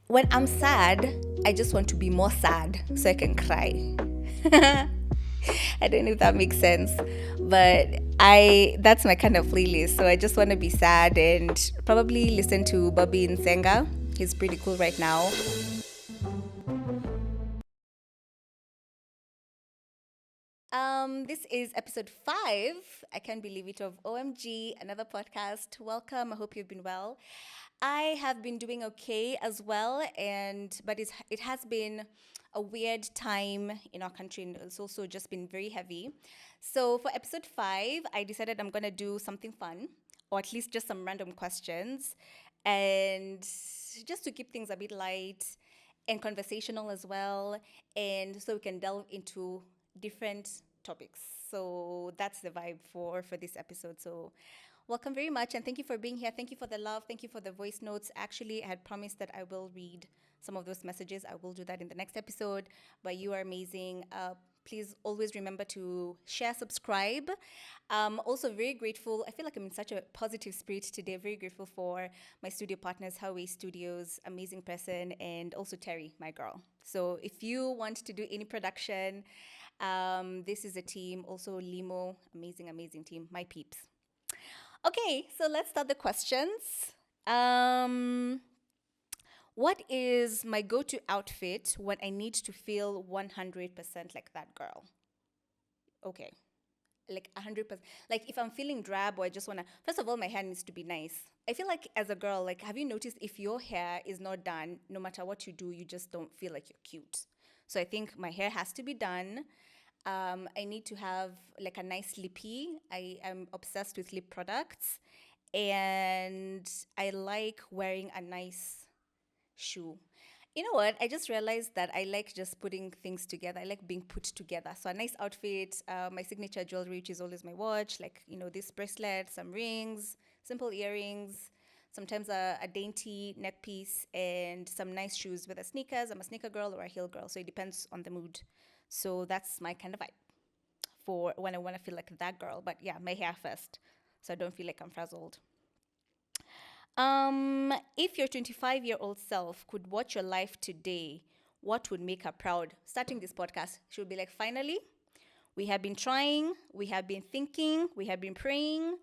When I'm sad, I just want to be more sad so I can cry. I don't know if that makes sense, but I that's my kind of playlist. So I just want to be sad and probably listen to Bobby Nsenga. He's pretty cool right now. This is episode 5. I can't believe it, of OMG, another podcast. Welcome. I hope you've been well. I have been doing okay as well, and but it has been a weird time in our country, and it's also just been very heavy. So for episode 5, I decided I'm gonna do something fun, or at least just some random questions, and just to keep things a bit light and conversational as well, and so we can delve into different topics. So that's the vibe for this episode. So welcome very much, and thank you for being here. Thank you for the love. Thank you for the voice notes. Actually, I had promised that I will read some of those messages. I will do that in the next episode. But you are amazing. Please always remember to share, subscribe. Also, very grateful. I feel like I'm in such a positive spirit today. Very grateful for my studio partners, Highway Studios, amazing person, and also Terry, my girl. So if you want to do any production, this is a team. Also, Limo, amazing, amazing team. My peeps. Okay, so let's start the questions. Um, what is my go to outfit when I need to feel 100% like that girl? Okay, like 100%. Like if I'm feeling drab or I just want to, first of all, my hair needs to be nice. I feel like as a girl, like, have you noticed if your hair is not done, no matter what you do, you just don't feel like you're cute? So I think my hair has to be done. I need to have like a nice lippy. I am obsessed with lip products. And I like wearing a nice shoe. You know what? I just realized that I like just putting things together. I like being put together. So a nice outfit, my signature jewelry, which is always my watch, like, this bracelet, some rings, simple earrings, sometimes a dainty neck piece, and some nice shoes, whether sneakers. I'm a sneaker girl or a heel girl, so it depends on the mood. So that's my kind of vibe for when I want to feel like that girl. But yeah, my hair first, so I don't feel like I'm frazzled. If your 25-year-old self could watch your life today, what would make her proud? Starting this podcast, she would be like, finally, we have been trying, we have been thinking, we have been praying,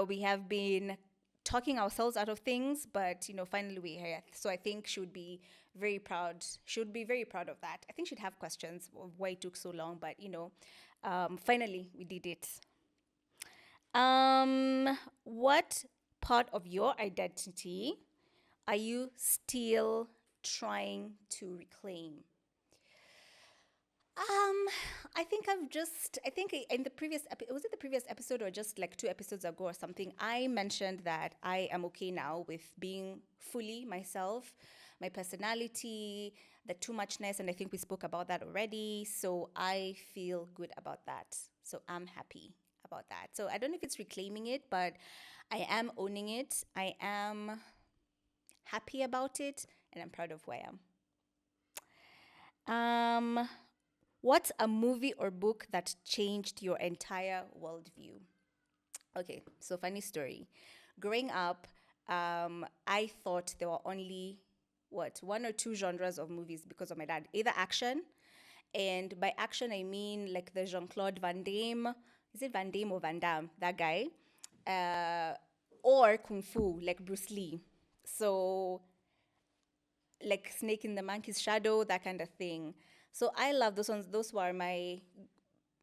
we have been talking ourselves out of things, but finally we're here. So I think she would be very proud. She would be very proud of that. I think she'd have questions of why it took so long, but finally we did it. What part of your identity are you still trying to reclaim? Um, I think in the was it the previous episode or just like 2 episodes ago or something, I mentioned that I am okay now with being fully myself, my personality, the too muchness, and I think we spoke about that already. So I feel good about that. So I'm happy about that. So I don't know if it's reclaiming it, but I am owning it. I am happy about it, and I'm proud of who I am. What's a movie or book that changed your entire worldview? Okay, so funny story. Growing up, I thought there were only one or two genres of movies because of my dad. Either action, and by action I mean like the Jean Claude Van Damme. Is it Van Damme or Van Damme? That guy, or kung fu like Bruce Lee. So like Snake in the Monkey's Shadow, that kind of thing. So I love those ones. Those were my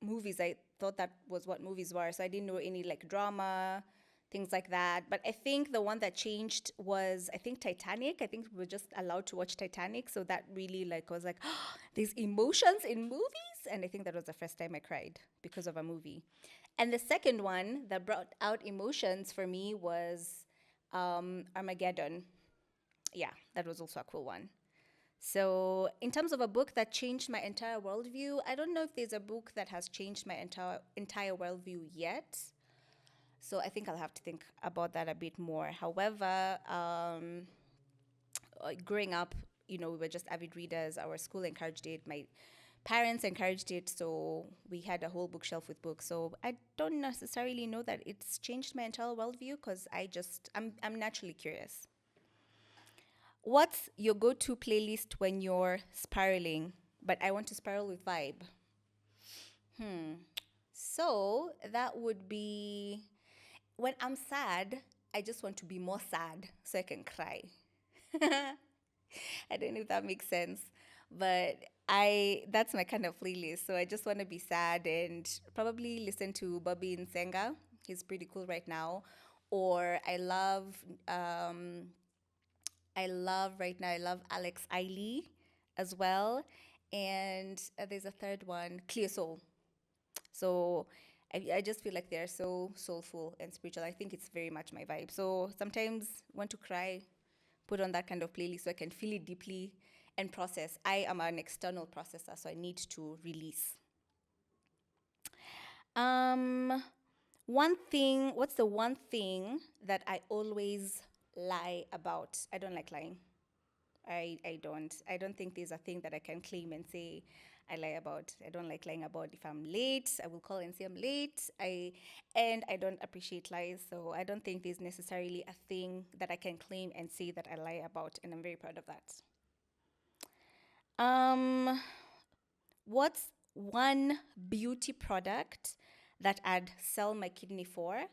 movies. I thought that was what movies were. So I didn't know any like drama, things like that. But I think the one that changed was, I think, Titanic. I think we were just allowed to watch Titanic. So that really like was like, oh, these emotions in movies. And I think that was the first time I cried because of a movie. And the second one that brought out emotions for me was Armageddon. Yeah, that was also a cool one. So, in terms of a book that changed my entire worldview, I don't know if there's a book that has changed my entire worldview yet. So, I think I'll have to think about that a bit more. However, growing up, we were just avid readers. Our school encouraged it. My parents encouraged it. So, we had a whole bookshelf with books. So, I don't necessarily know that it's changed my entire worldview because I'm naturally curious. What's your go-to playlist when you're spiraling? But I want to spiral with vibe. So that would be when I'm sad, I just want to be more sad so I can cry. I don't know if that makes sense, but I that's my kind of playlist. So I just want to be sad and probably listen to Bobby Nsenga. He's pretty cool right now. Or um I love Alex Eiley as well. And there's a third one, Clear Soul. So I just feel like they're so soulful and spiritual. I think it's very much my vibe. So sometimes want to cry, put on that kind of playlist so I can feel it deeply and process. I am an external processor, so I need to release. Um, what's the one thing that I always lie about? I don't like lying. I don't. I don't think there's a thing that I can claim and say I lie about. I don't like lying about if I'm late. I will call and say I'm late. I don't appreciate lies, so I don't think there's necessarily a thing that I can claim and say that I lie about, and I'm very proud of that. Um, what's one beauty product that I'd sell my kidney for?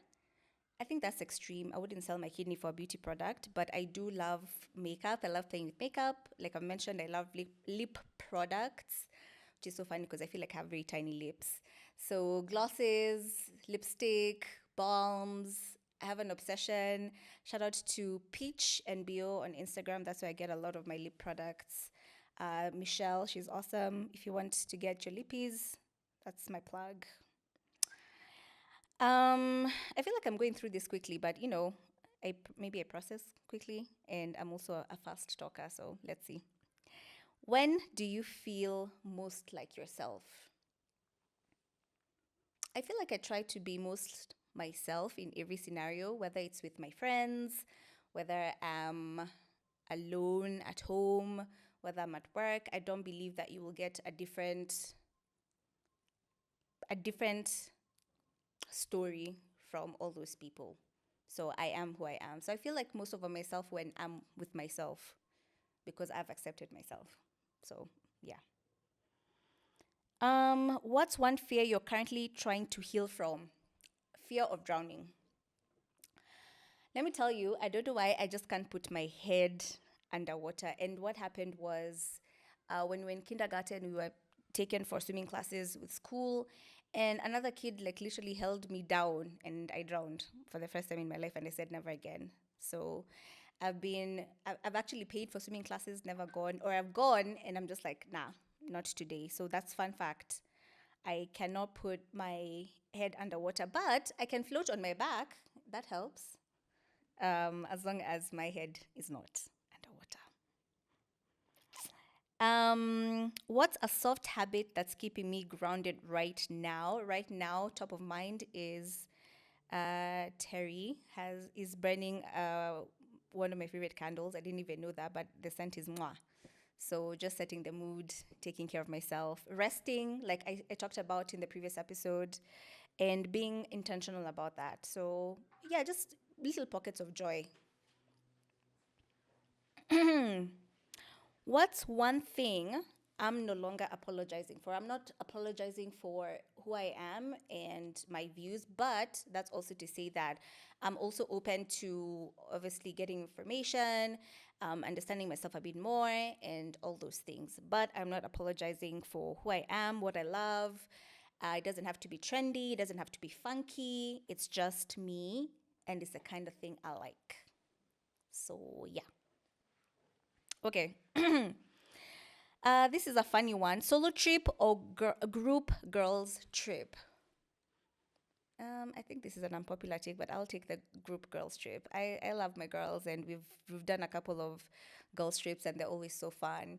I think that's extreme. I wouldn't sell my kidney for a beauty product, but I do love makeup. I love playing with makeup. Like I mentioned, I love lip products, which is so funny because I feel like I have very tiny lips. So glosses, lipstick, balms. I have an obsession. Shout out to Peach and Bio on Instagram. That's where I get a lot of my lip products. Michelle, she's awesome. If you want to get your lippies, that's my plug. I feel like I'm going through this quickly, but maybe I process quickly, and I'm also a fast talker. So let's see. When do you feel most like yourself? I feel like I try to be most myself in every scenario, whether it's with my friends, whether I'm alone at home, whether I'm at work. I don't believe that you will get a different story from all those people. So I am who I am. So I feel like most of myself when I'm with myself because I've accepted myself. So yeah. What's one fear you're currently trying to heal from? Fear of drowning. Let me tell you, I don't know why I just can't put my head underwater. And what happened was when we were in kindergarten, we were taken for swimming classes with school, and another kid like literally held me down, and I drowned for the first time in my life, and I said never again. So I've actually paid for swimming classes, never gone, or I've gone, and I'm just like, nah, not today. So that's fun fact. I cannot put my head underwater, but I can float on my back. That helps as long as my head is not underwater. What's a soft habit that's keeping me grounded right now? Right now, top of mind is Terry has is burning one of my favorite candles. I didn't even know that, but the scent is moi. So just setting the mood, taking care of myself, resting, like I talked about in the previous episode, and being intentional about that. So yeah, just little pockets of joy. What's one thing I'm no longer apologizing for? I'm not apologizing for who I am and my views, but that's also to say that I'm also open to obviously getting information, understanding myself a bit more, and all those things. But I'm not apologizing for who I am, what I love. It doesn't have to be trendy, it doesn't have to be funky. It's just me, and it's the kind of thing I like. So, yeah. Okay. This is a funny one. Solo trip or group girls trip? I think this is an unpopular take, but I'll take the group girls trip. I love my girls, and we've done a couple of girls trips, and they're always so fun.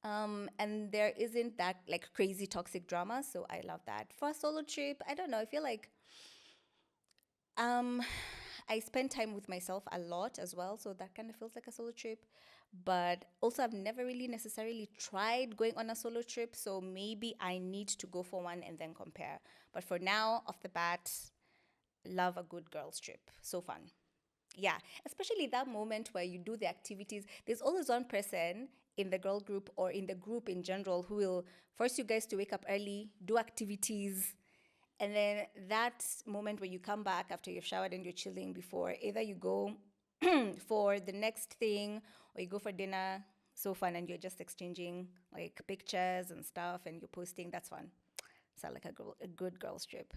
And there isn't that like crazy toxic drama, so I love that. For a solo trip, I don't know. I feel like um, I spend time with myself a lot as well, so that kind of feels like a solo trip. But also, I've never really necessarily tried going on a solo trip, so maybe I need to go for one and then compare. But for now, off the bat, love a good girls trip. So fun. Yeah, especially that moment where you do the activities. There's always one person in the girl group or in the group in general who will force you guys to wake up early, do activities, and then that moment where you come back after you've showered and you're chilling before either you go for the next thing or you go for dinner. So fun, and you're just exchanging like pictures and stuff, and you're posting. That's fun. Sound like a good girls trip.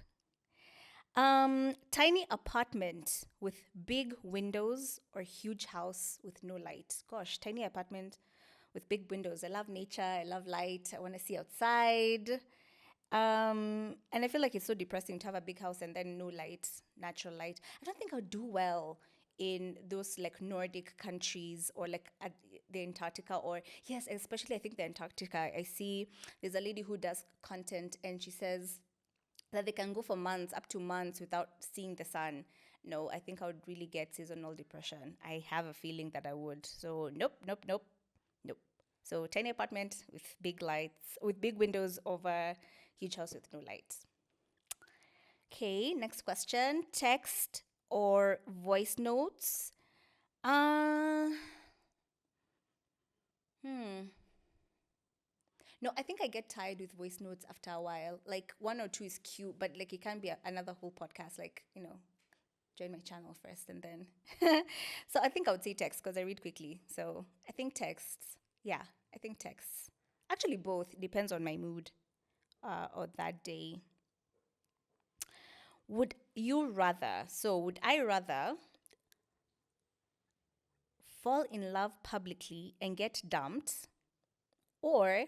Tiny apartment with big windows or huge house with no light. Gosh, tiny apartment with big windows. I love nature. I love light. I want to see outside. And I feel like it's so depressing to have a big house and then no light, natural light. I don't think I'll do well in those like Nordic countries or like at the Antarctica or yes, especially I think the Antarctica. I see there's a lady who does content and she says that they can go for months, up to months, without seeing the sun. No, I think I would really get seasonal depression. I have a feeling that I would. So, nope, nope, nope, nope. So, tiny apartment with big lights, with big windows over huge house with no lights. Okay, next question. Text or voice notes? Uh, hmm. No, I think I get tired with voice notes after a while. Like one or two is cute, but like it can be another whole podcast. Like, join my channel first and then. So I think I would say text because I read quickly. So I think texts. Yeah, I think texts. Actually, both. It depends on my mood or that day. Would I rather fall in love publicly and get dumped or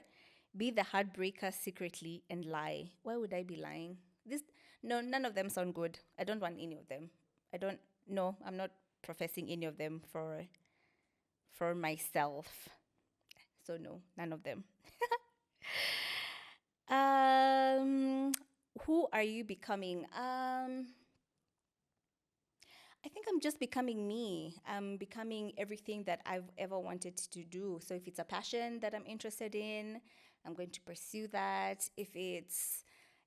be the heartbreaker secretly and lie? Why would I be lying? This No, none of them sound good. I don't want any of them. I don't no, I'm not professing any of them for myself. So no, none of them. Um who are you becoming? I think I'm just becoming me. I'm becoming everything that I've ever wanted to do. So if it's a passion that I'm interested in, I'm going to pursue that. If it's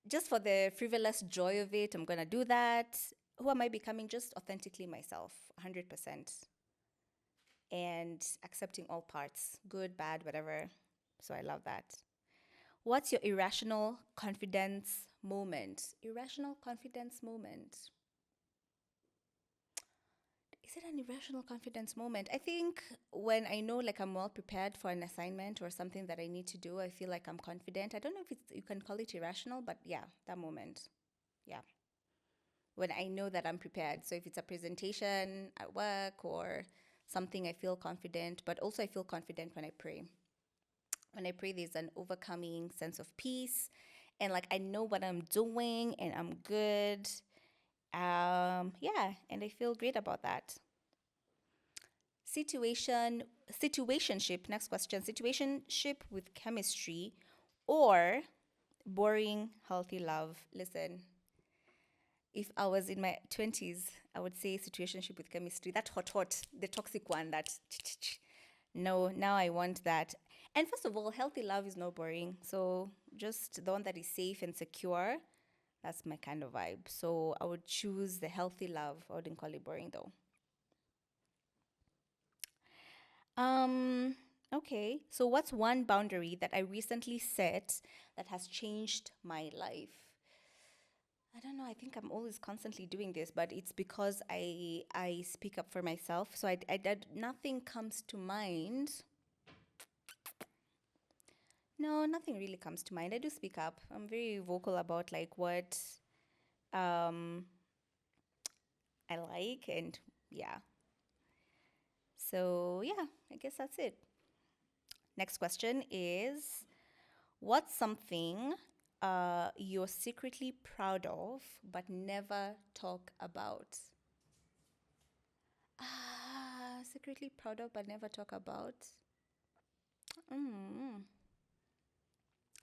just for the frivolous joy of it, I'm going to do that. Who am I becoming? Just authentically myself, 100%. And accepting all parts, good, bad, whatever. So I love that. What's your irrational confidence moment? Irrational confidence moment. Is it an irrational confidence moment? I think when I know like I'm well prepared for an assignment or something that I need to do, I feel like I'm confident. I don't know if you can call it irrational, but yeah, that moment. Yeah. When I know that I'm prepared. So if it's a presentation at work or something, I feel confident, but also I feel confident when I pray. When I pray, there's an overcoming sense of peace and like I know what I'm doing and I'm good. Yeah, and I feel great about that. Situationship, next question. Situationship with chemistry or boring healthy love. Listen, if I was in my 20s, I would say situationship with chemistry. That hot, the toxic one, that no, now I want that. And first of all, healthy love is not boring. So just the one that is safe and secure, that's my kind of vibe. So I would choose the healthy love. I wouldn't call it boring though. Um, okay. So what's one boundary that I recently set that has changed my life? I don't know. I think I'm always constantly doing this, but it's because I speak up for myself. So nothing comes to mind. No, nothing really comes to mind. I do speak up. I'm very vocal about like what um I like and yeah. So yeah, I guess that's it. Next question is what's something you're secretly proud of but never talk about? Secretly proud of but never talk about. Mm.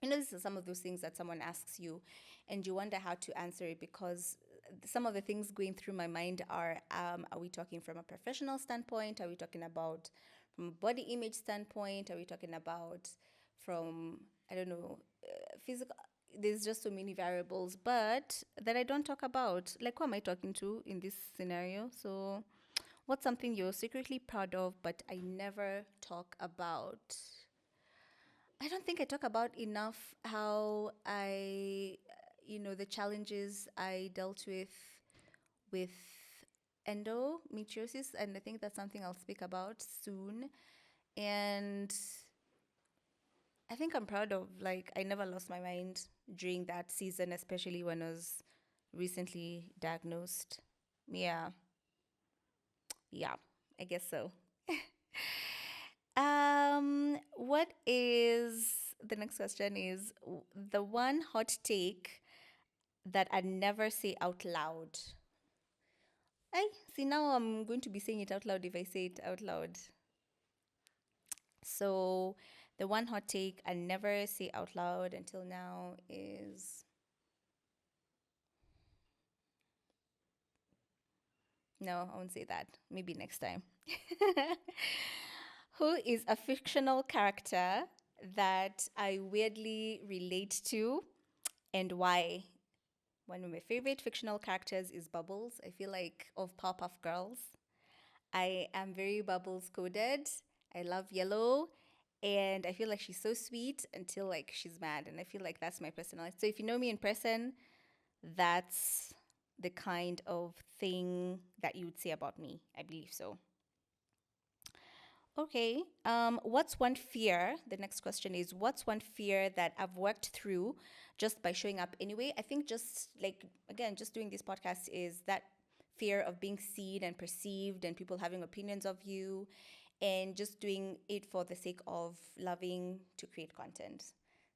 This is some of those things that someone asks you, and you wonder how to answer it because some of the things going through my mind are we talking from a professional standpoint? Are we talking about from a body image standpoint? Are we talking about from, I don't know, physical? There's just so many variables, but that I don't talk about. Like, who am I talking to in this scenario? So, What's something you're secretly proud of, but I never talk about? I don't think I talk about enough how the challenges I dealt with endometriosis, and I think that's something I'll speak about soon. And I think I'm proud of, like, I never lost my mind during that season, especially when I was recently diagnosed. Yeah, yeah, I guess so. What is the next question is the one hot take that I never say out loud. I see now I'm going to be saying it out loud if I say it out loud. So the one hot take I never say out loud until now is no, I won't say that. Maybe next time. Who is a fictional character that I weirdly relate to and why? One of my favorite fictional characters is Bubbles. I feel like of Powerpuff Girls. I am very Bubbles coded. I love Yellow. And I feel like she's so sweet until like she's mad. And I feel like that's my personality. So if you know me in person, that's the kind of thing that you would say about me. I believe so. Okay. What's one fear? The next question is what's one fear that I've worked through just by showing up anyway? I think just like, again, just doing this podcast is that fear of being seen and perceived and people having opinions of you and just doing it for the sake of loving to create content.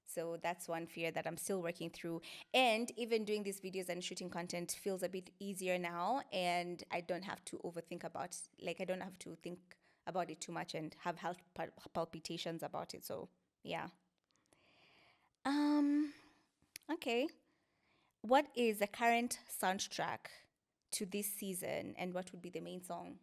So that's one fear that I'm still working through. And even doing these videos and shooting content feels a bit easier now. And I don't have to overthink about, like, I don't have to think about it too much and have health palpitations about it. So, yeah. Um, okay. What is the current soundtrack to this season and what would be the main song?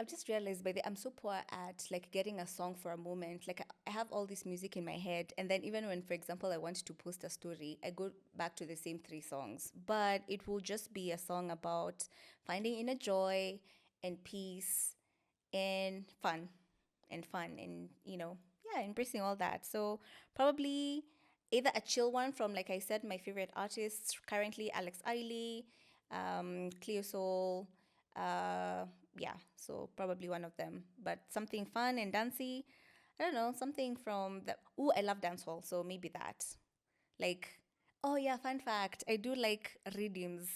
I've just realized by the I'm so poor at like getting a song for a moment. Like I have all this music in my head, and then even when, for example, I want to post a story, I go back to the same three songs. But it will just be a song about finding inner joy and peace and fun and yeah, embracing all that. So probably either a chill one from, like I said, my favorite artists currently, Alex Eiley, Cleo Soul, uh, yeah, so probably one of them. But something fun and dancey. I don't know, something from the. Ooh, I love dancehall, so maybe that. Like, oh yeah, fun fact, I do like rhythms.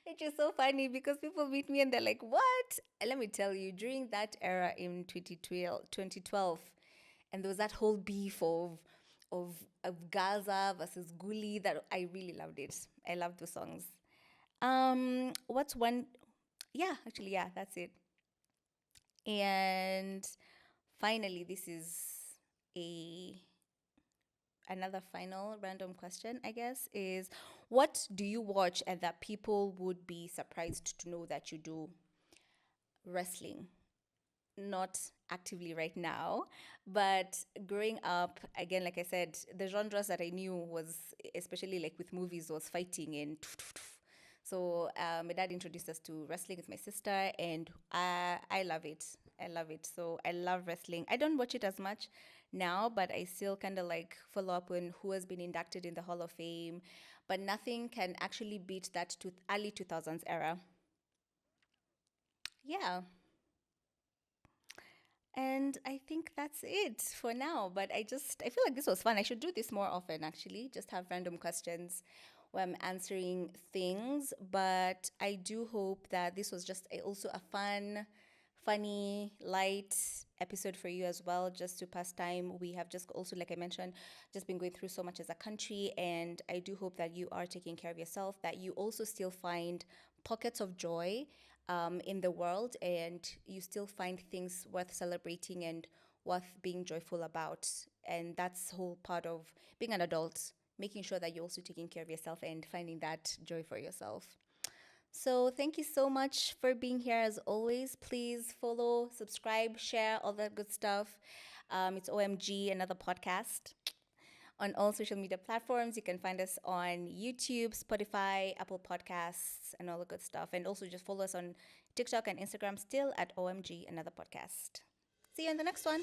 Which is so funny because people meet me and they're like, what? And let me tell you, during that era in 2012, and there was that whole beef of Gaza versus Guli that I really loved it. I loved the songs. What's one? Yeah, actually, yeah, that's it. And finally, this is a another final random question, I guess, is what do you watch and that people would be surprised to know that you do? Wrestling. Not actively right now, but growing up, again, like I said, the genres that I knew was, especially like with movies, was fighting and so my dad introduced us to wrestling with my sister, and I love it. I love it. So I love wrestling. I don't watch it as much now, but I still kind of like follow up on who has been inducted in the Hall of Fame. But nothing can actually beat that to early 2000s era. Yeah. And I think that's it for now. But I feel like this was fun. I should do this more often, actually. Just have random questions where I'm answering things. But I do hope that this was just also a funny, light episode for you as well, just to pass time. We have just also, like I mentioned, just been going through so much as a country. And I do hope that you are taking care of yourself, that you also still find pockets of joy in the world, and you still find things worth celebrating and worth being joyful about. And that's whole part of being an adult, making sure that you're also taking care of yourself and finding that joy for yourself. So thank you so much for being here as always. Please follow, subscribe, share, all that good stuff. It's OMG, another podcast. on all social media platforms. You can find us on YouTube, Spotify, Apple Podcasts, and all the good stuff. And also just follow us on TikTok and Instagram still at OMG Another Podcast. See you in the next one.